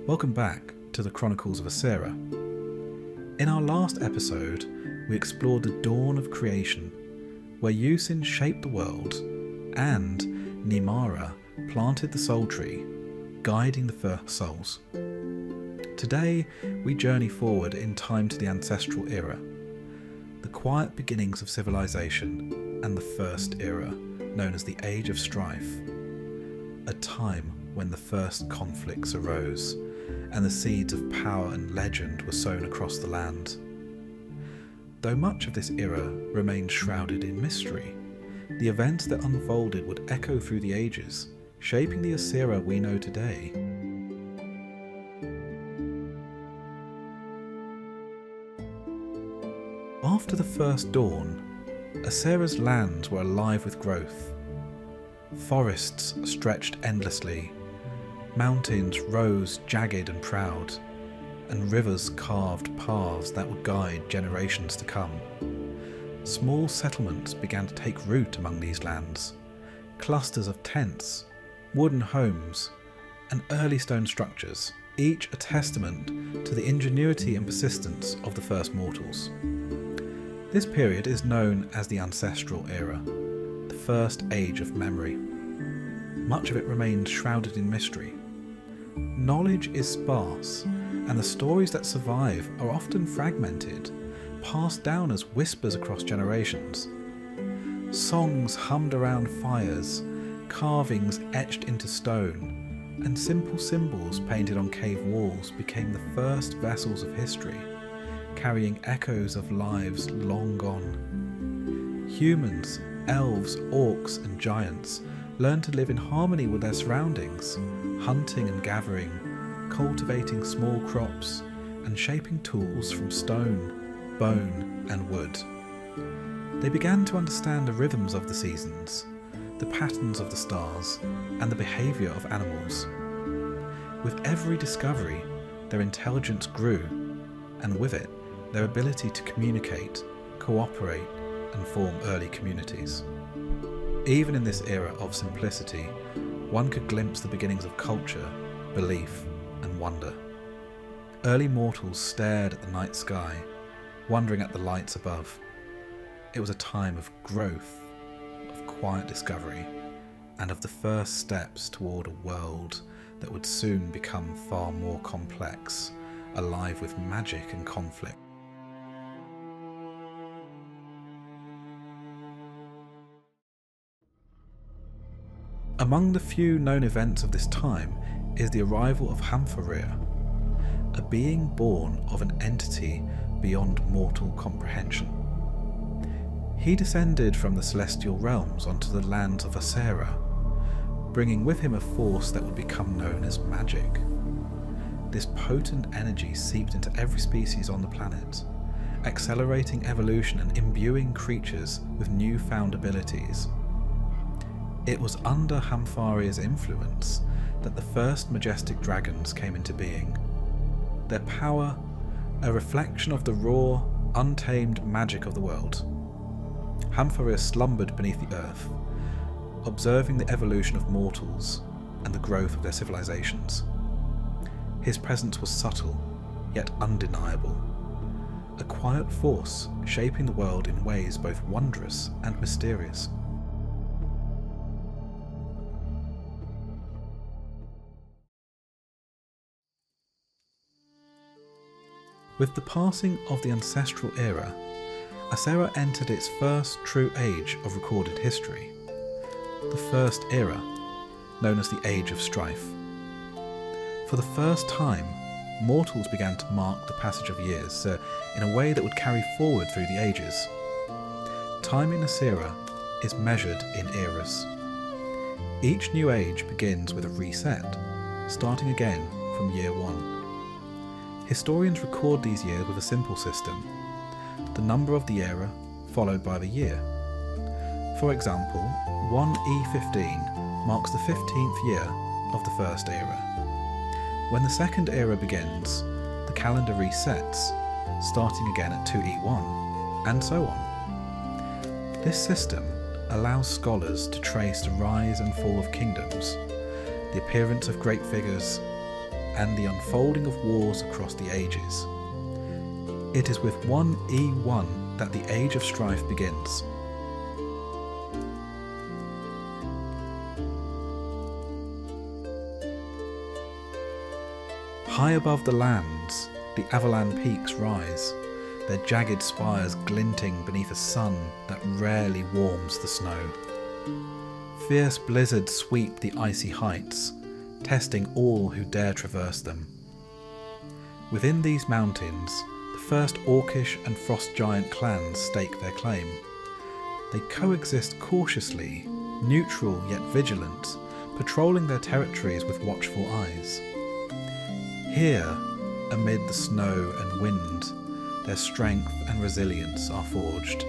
Welcome back to the Chronicles of Aesera. In our last episode, we explored the dawn of creation, where Yusin shaped the world and Nimara planted the soul tree, guiding the first souls. Today, we journey forward in time to the ancestral era, the quiet beginnings of civilization and the first era, known as the Age of Strife, a time when the first conflicts arose and the seeds of power and legend were sown across the land. Though much of this era remained shrouded in mystery, the events that unfolded would echo through the ages, shaping the Aesera we know today. After the first dawn, Aesera's lands were alive with growth. Forests stretched endlessly, mountains rose jagged and proud, and rivers carved paths that would guide generations to come. Small settlements began to take root among these lands, clusters of tents, wooden homes, and early stone structures, each a testament to the ingenuity and persistence of the first mortals. This period is known as the Ancestral Era, the first age of memory. Much of it remained shrouded in mystery. Knowledge is sparse, and the stories that survive are often fragmented, passed down as whispers across generations. Songs hummed around fires, carvings etched into stone, and simple symbols painted on cave walls became the first vessels of history, carrying echoes of lives long gone. Humans, elves, orcs, and giants learned to live in harmony with their surroundings, hunting and gathering, cultivating small crops, and shaping tools from stone, bone, and wood. They began to understand the rhythms of the seasons, the patterns of the stars, and the behaviour of animals. With every discovery, their intelligence grew, and with it, their ability to communicate, cooperate, and form early communities. Even in this era of simplicity, one could glimpse the beginnings of culture, belief, and wonder. Early mortals stared at the night sky, wondering at the lights above. It was a time of growth, of quiet discovery, and of the first steps toward a world that would soon become far more complex, alive with magic and conflict. Among the few known events of this time is the arrival of Hamfarir, a being born of an entity beyond mortal comprehension. He descended from the celestial realms onto the lands of Aesera, bringing with him a force that would become known as magic. This potent energy seeped into every species on the planet, accelerating evolution and imbuing creatures with newfound abilities. It was under Hamfarir's influence that the first majestic dragons came into being. Their power, a reflection of the raw, untamed magic of the world. Hamfarir slumbered beneath the earth, observing the evolution of mortals and the growth of their civilizations. His presence was subtle, yet undeniable. A quiet force shaping the world in ways both wondrous and mysterious. With the passing of the Ancestral Era, Aesera entered its first true age of recorded history, the First Era, known as the Age of Strife. For the first time, mortals began to mark the passage of years in a way that would carry forward through the ages. Time in Aesera is measured in eras. Each new age begins with a reset, starting again from year one. Historians record these years with a simple system: the number of the era followed by the year. For example, 1E15 marks the 15th year of the first era. When the second era begins, the calendar resets, starting again at 2E1, and so on. This system, allows scholars to trace the rise and fall of kingdoms, the appearance of great figures, and the unfolding of wars across the ages. It is with 1E1 that the Age of Strife begins. High above the lands, the Avalan peaks rise, their jagged spires glinting beneath a sun that rarely warms the snow. Fierce blizzards sweep the icy heights, testing all who dare traverse them. Within these mountains, the first Orcish and Frost Giant clans stake their claim. They coexist cautiously, neutral yet vigilant, patrolling their territories with watchful eyes. Here, amid the snow and wind, their strength and resilience are forged.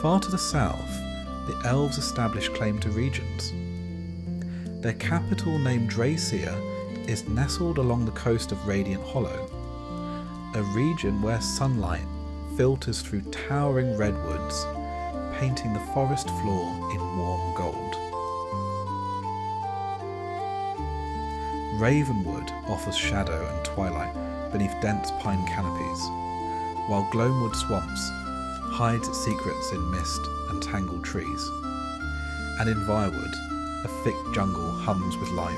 Far to the south, the elves establish claim to regions. Their capital, named Aesera, is nestled along the coast of Radiant Hollow, a region where sunlight filters through towering redwoods, painting the forest floor in warm gold. Ravenwood offers shadow and twilight beneath dense pine canopies, while Gloamwood Swamps hides its secrets in mist and tangled trees. And in Virewood, a thick jungle hums with life,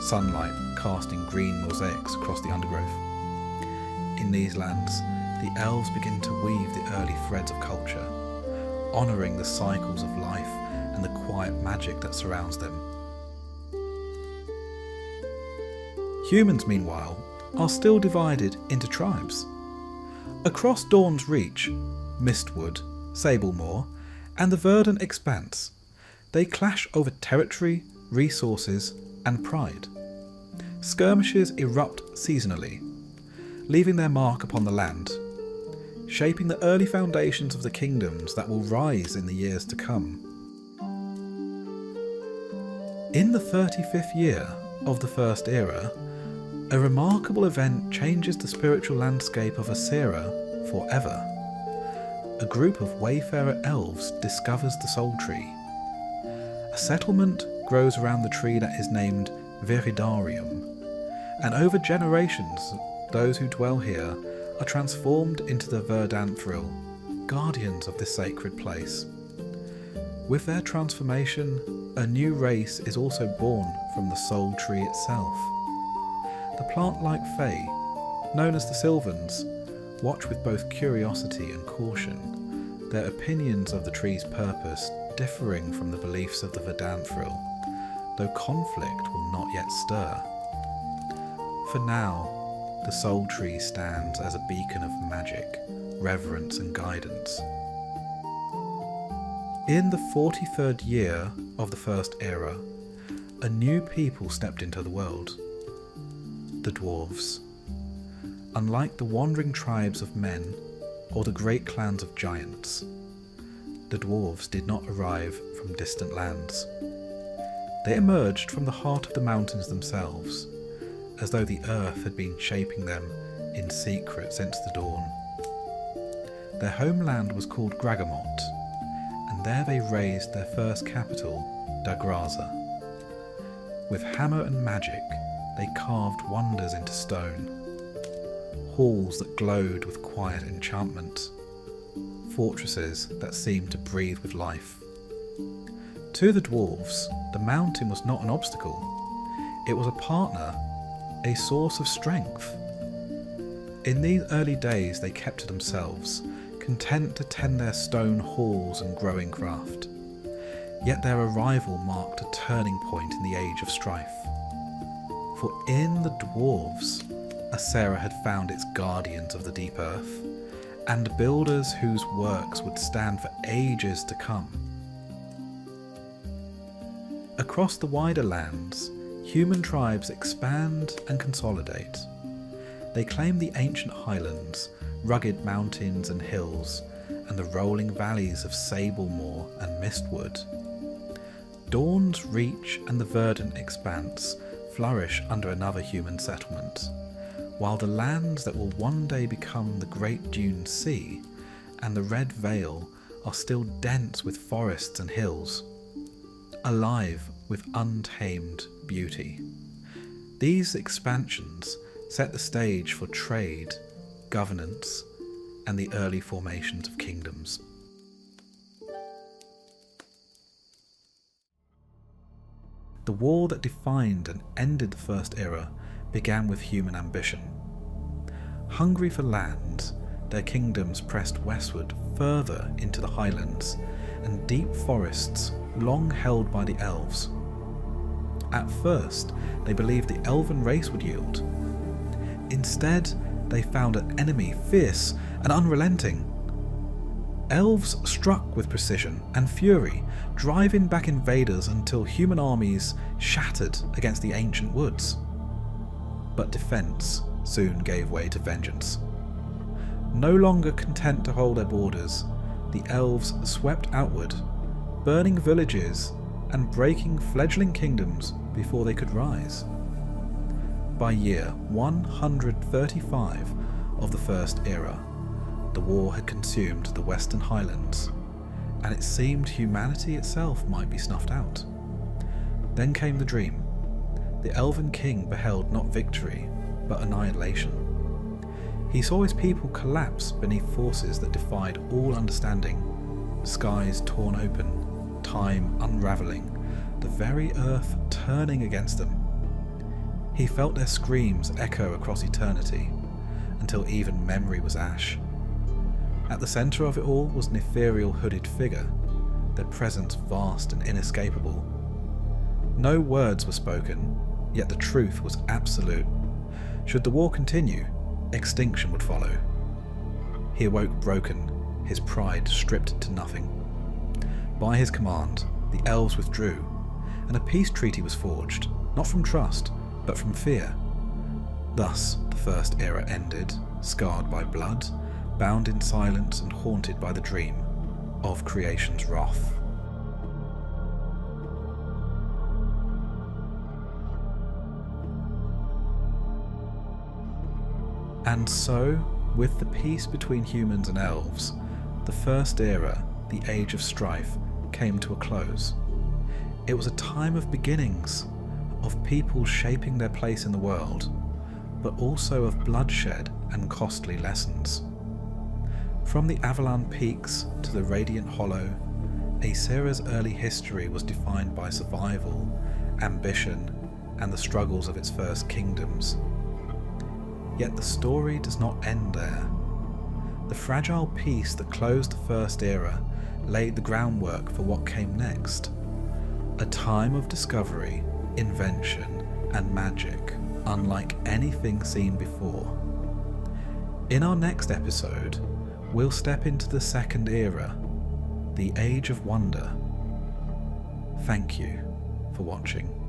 sunlight casting green mosaics across the undergrowth. In these lands, the elves begin to weave the early threads of culture, honouring the cycles of life and the quiet magic that surrounds them. Humans, meanwhile, are still divided into tribes. Across Dawn's Reach, Mistwood, Sablemoor, and the Verdant Expanse, they clash over territory, resources, and pride. Skirmishes erupt seasonally, leaving their mark upon the land, shaping the early foundations of the kingdoms that will rise in the years to come. In the 35th year of the First Era, a remarkable event changes the spiritual landscape of Aesera forever. A group of wayfarer elves discovers the Soul Tree. A settlement grows around the tree that is named Viridarium, and over generations, those who dwell here are transformed into the Verdanthril, guardians of this sacred place. With their transformation, a new race is also born from the Soul Tree itself. The plant-like Fae, known as the Sylvans, watch with both curiosity and caution, their opinions of the tree's purpose differing from the beliefs of the Verdanthril, though conflict will not yet stir. For now, the Soul Tree stands as a beacon of magic, reverence and guidance. In the 43rd year of the First Era, a new people stepped into the world. The dwarves. Unlike the wandering tribes of men or the great clans of giants, the dwarves did not arrive from distant lands. They emerged from the heart of the mountains themselves, as though the earth had been shaping them in secret since the dawn. Their homeland was called Gragamot, and there they raised their first capital, Dagraza. With hammer and magic, they carved wonders into stone, halls that glowed with quiet enchantment, fortresses that seemed to breathe with life. To the dwarves, the mountain was not an obstacle. It was a partner, a source of strength. In these early days they kept to themselves, content to tend their stone halls and growing craft. Yet their arrival marked a turning point in the Age of Strife. For in the dwarves, Aesera had found its guardians of the deep earth, and builders whose works would stand for ages to come. Across the wider lands, human tribes expand and consolidate. They claim the ancient highlands, rugged mountains and hills, and the rolling valleys of Sablemoor and Mistwood. Dawn's Reach and the Verdant Expanse flourish under another human settlement, while the lands that will one day become the Great Dune Sea and the Red Vale are still dense with forests and hills, alive with untamed beauty. These expansions set the stage for trade, governance, and the early formations of kingdoms. The war that defined and ended the First Era began with human ambition. Hungry for land, their kingdoms pressed westward further into the highlands and deep forests long held by the elves. At first, they believed the elven race would yield. Instead, they found an enemy fierce and unrelenting. Elves struck with precision and fury, driving back invaders until human armies shattered against the ancient woods. But defence soon gave way to vengeance. No longer content to hold their borders, the elves swept outward, burning villages and breaking fledgling kingdoms before they could rise. By year 135 of the First Era, the war had consumed the Western Highlands, and it seemed humanity itself might be snuffed out. Then came the dream. The Elven King beheld not victory, but annihilation. He saw his people collapse beneath forces that defied all understanding, skies torn open, time unravelling, the very earth turning against them. He felt their screams echo across eternity, until even memory was ash. At the centre of it all was an ethereal hooded figure, their presence vast and inescapable. No words were spoken, yet the truth was absolute. Should the war continue, extinction would follow. He awoke broken, his pride stripped to nothing. By his command, the elves withdrew, and a peace treaty was forged, not from trust, but from fear. Thus, the First Era ended, scarred by blood, bound in silence and haunted by the dream of creation's wrath. And so, with the peace between humans and elves, the First Era, the Age of Strife, came to a close. It was a time of beginnings, of people shaping their place in the world, but also of bloodshed and costly lessons. From the Avalon Peaks to the Radiant Hollow, Aesera's early history was defined by survival, ambition, and the struggles of its first kingdoms. Yet the story does not end there. The fragile peace that closed the First Era laid the groundwork for what came next. A time of discovery, invention, and magic, unlike anything seen before. In our next episode, we'll step into the Second Era, the Age of Wonder. Thank you for watching.